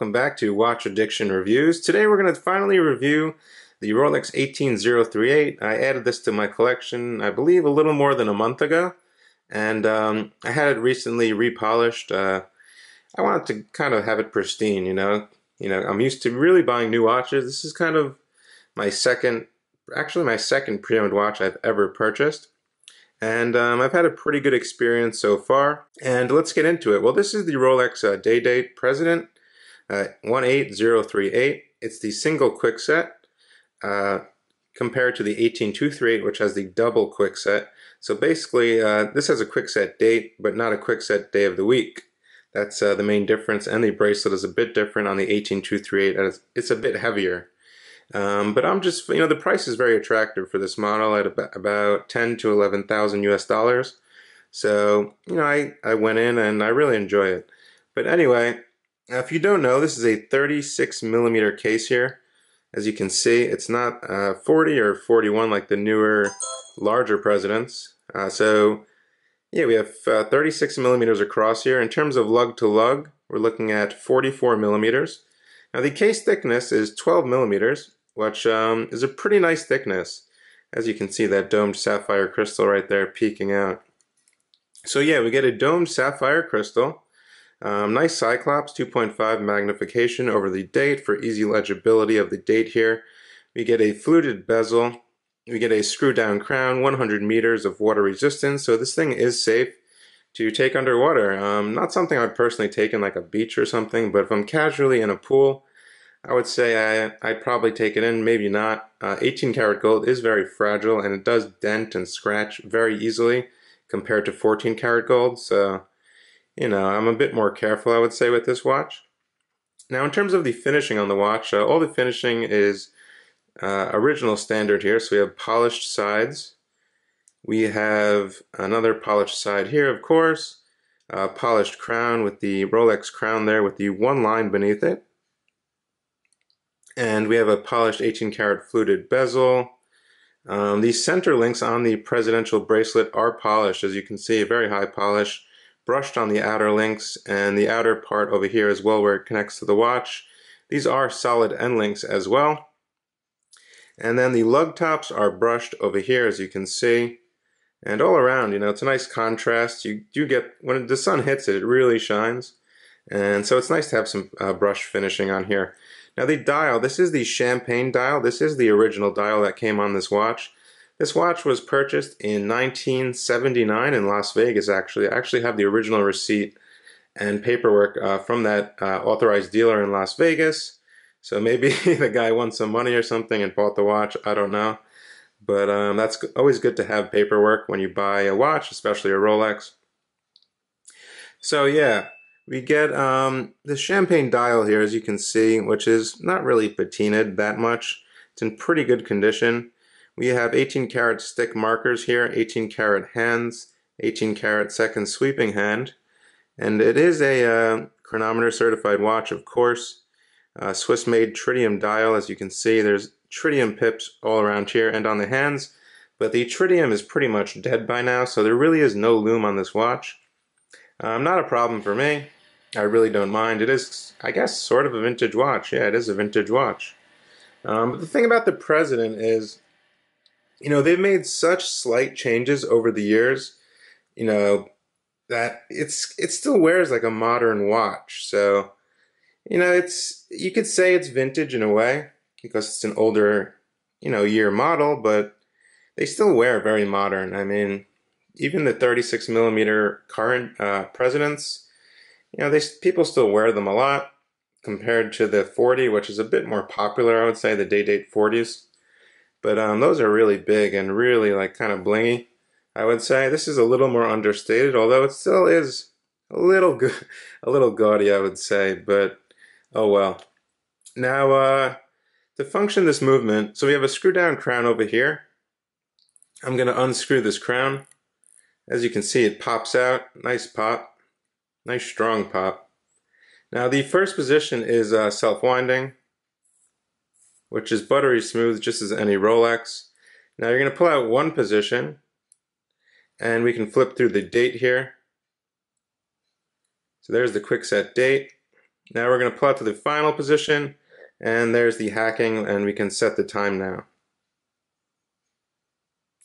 welcome back to Watch Addiction Reviews. Today we're going to finally review the Rolex 18038. I added this to my collection, I believe, a little more than a month ago, and I had it recently repolished. I wanted to kind of have it pristine, you know. I'm used to really buying new watches. This is kind of my second pre-owned watch I've ever purchased. And I've had a pretty good experience so far. And let's get into it. Well, this is the Rolex Day-Date President 18038. It's the single quick set compared to the 18238, which has the double quick set. So basically, this has a quick set date, but not a quick set day of the week. That's the main difference. And the bracelet is a bit different on the 18238. And it's a bit heavier. But I'm just, the price is very attractive for this model at about 10 to 11,000 US dollars. So, I went in and I really enjoy it. But anyway, if you don't know, this is a 36 millimeter case here. As you can see, it's not 40 or 41 like the newer, larger Presidents. So, yeah, we have 36 millimeters across here. In terms of lug to lug, we're looking at 44 millimeters. Now, the case thickness is 12 millimeters, which is a pretty nice thickness. As you can see, that domed sapphire crystal right there peeking out. So yeah, we get a domed sapphire crystal, nice Cyclops 2.5 magnification over the date for easy legibility of the date here. We get a fluted bezel. We get a screw down crown, 100 meters of water resistance. So this thing is safe to take underwater. Not something I've personally taken like a beach or something, but if I'm casually in a pool, I would say I'd probably take it in, maybe not. 18 karat gold is very fragile and it does dent and scratch very easily compared to 14 karat gold. So, I'm a bit more careful, I would say, with this watch. Now, in terms of the finishing on the watch, all the finishing is original standard here. So we have polished sides. We have another polished side here, of course. Polished crown with the Rolex crown there with the one line beneath it. And we have a polished 18 karat fluted bezel. The center links on the presidential bracelet are polished, as you can see, very high polish, brushed on the outer links, and the outer part over here as well where it connects to the watch. These are solid end links as well. And then the lug tops are brushed over here, as you can see. And all around, it's a nice contrast. You do get, when the sun hits it, it really shines. And so it's nice to have some brush finishing on here. Now the dial, this is the champagne dial. This is the original dial that came on this watch. This watch was purchased in 1979 in Las Vegas, actually. I actually have the original receipt and paperwork from that authorized dealer in Las Vegas. So maybe the guy won some money or something and bought the watch, I don't know. But that's always good to have paperwork when you buy a watch, especially a Rolex. So yeah. We get the champagne dial here, as you can see, which is not really patinaed that much. It's in pretty good condition. We have 18 karat stick markers here, 18 karat hands, 18 karat second sweeping hand. And it is a chronometer certified watch, of course. Swiss-made tritium dial, as you can see. There's tritium pips all around here and on the hands. But the tritium is pretty much dead by now, so there really is no lume on this watch. Not a problem for me. I really don't mind. It is, I guess, sort of a vintage watch. Yeah, it is a vintage watch. But the thing about the President is, they've made such slight changes over the years, that it still wears like a modern watch. So, you could say it's vintage in a way because it's an older, year model, but they still wear very modern. I mean, even the 36 millimeter current Presidents, people still wear them a lot compared to the 40, which is a bit more popular, I would say, the Day-Date 40s. But those are really big and really kind of blingy, I would say. This is a little more understated, although it still is a little gaudy, I would say, but oh well. Now, to function this movement, so we have a screw down crown over here. I'm going to unscrew this crown. As you can see, it pops out. Nice pop. Nice strong pop. Now the first position is self-winding, which is buttery smooth just as any Rolex. Now you're going to pull out one position and we can flip through the date here. So there's the quick set date. Now we're going to pull out to the final position, and there's the hacking, and we can set the time now.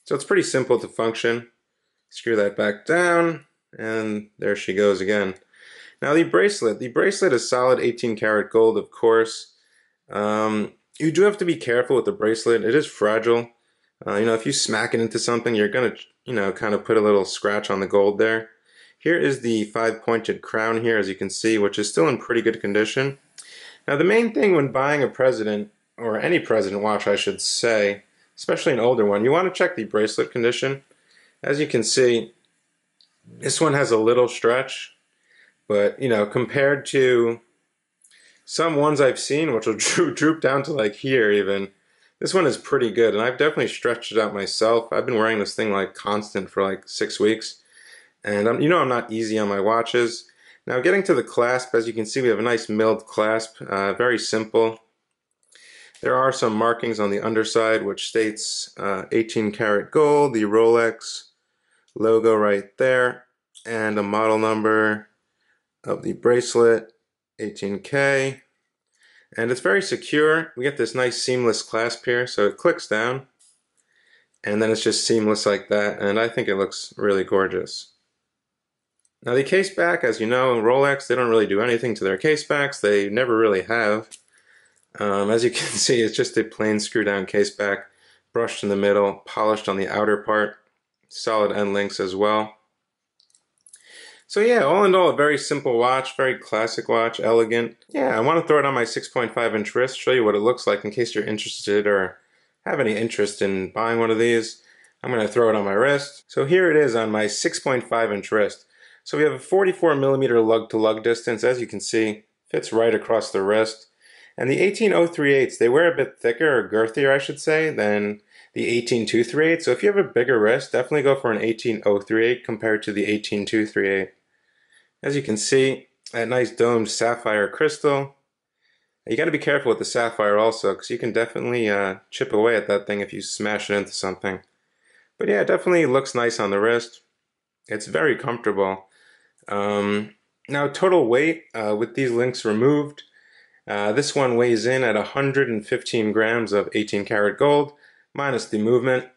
So it's pretty simple to function. Screw that back down, and there she goes again. Now the bracelet is solid 18 karat gold, of course. You do have to be careful with the bracelet. It is fragile. If you smack it into something, you're gonna, kind of put a little scratch on the gold there. Here is the 5-pointed crown here, as you can see, which is still in pretty good condition. Now the main thing when buying a president, or any president watch I should say, especially an older one, you want to check the bracelet condition. As you can see, this one has a little stretch, but compared to some ones I've seen, which will droop down to like here even, this one is pretty good, and I've definitely stretched it out myself. I've been wearing this thing like constant for like 6 weeks, and I'm not easy on my watches. Now getting to the clasp, as you can see, we have a nice milled clasp, very simple. There are some markings on the underside which states 18 karat gold, the Rolex logo right there, and a model number of the bracelet, 18K. And it's very secure. We get this nice seamless clasp here, so it clicks down, and then it's just seamless like that, and I think it looks really gorgeous. Now the case back, as you know, Rolex, they don't really do anything to their case backs. They never really have. As you can see, it's just a plain screw down case back, brushed in the middle, polished on the outer part, solid end links as well. So yeah, all in all, a very simple watch, very classic watch, elegant. Yeah, I want to throw it on my 6.5-inch wrist, show you what it looks like in case you're interested or have any interest in buying one of these. I'm going to throw it on my wrist. So here it is on my 6.5-inch wrist. So we have a 44mm lug-to-lug distance, as you can see, fits right across the wrist. And the 18-038s, they wear a bit thicker, or girthier I should say, than the 18-238. So if you have a bigger wrist, definitely go for an 18-038 compared to the 18-238. As you can see, that nice domed sapphire crystal. You got to be careful with the sapphire also, because you can definitely chip away at that thing if you smash it into something. But yeah, it definitely looks nice on the wrist. It's very comfortable. Now total weight with these links removed, this one weighs in at 115 grams of 18 karat gold minus the movement.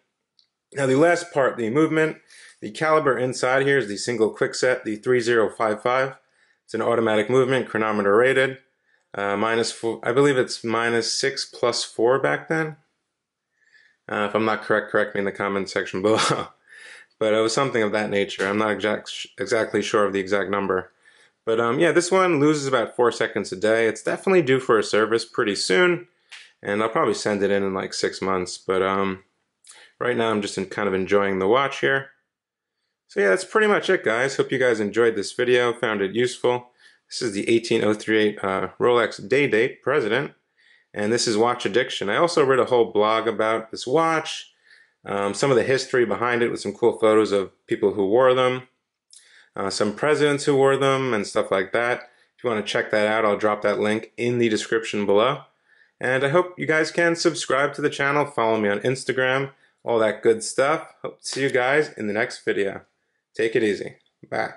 Now the last part, the movement, the caliber inside here is the single quickset, the 3055. It's an automatic movement, chronometer rated. -4, I believe it's -6 plus 4 back then. If I'm not correct, correct me in the comment section below. But it was something of that nature. I'm not exactly sure of the exact number. But yeah, this one loses about 4 seconds a day. It's definitely due for a service pretty soon, and I'll probably send it in like 6 months. But right now I'm just kind of enjoying the watch here. So yeah, that's pretty much it, guys. Hope you guys enjoyed this video, found it useful. This is the 18-038 Rolex Day Date President, and this is Watch Addiction. I also wrote a whole blog about this watch, some of the history behind it with some cool photos of people who wore them. Some presidents who wore them and stuff like that. If you want to check that out, I'll drop that link in the description below. And I hope you guys can subscribe to the channel, follow me on Instagram, all that good stuff. Hope to see you guys in the next video. Take it easy. Bye.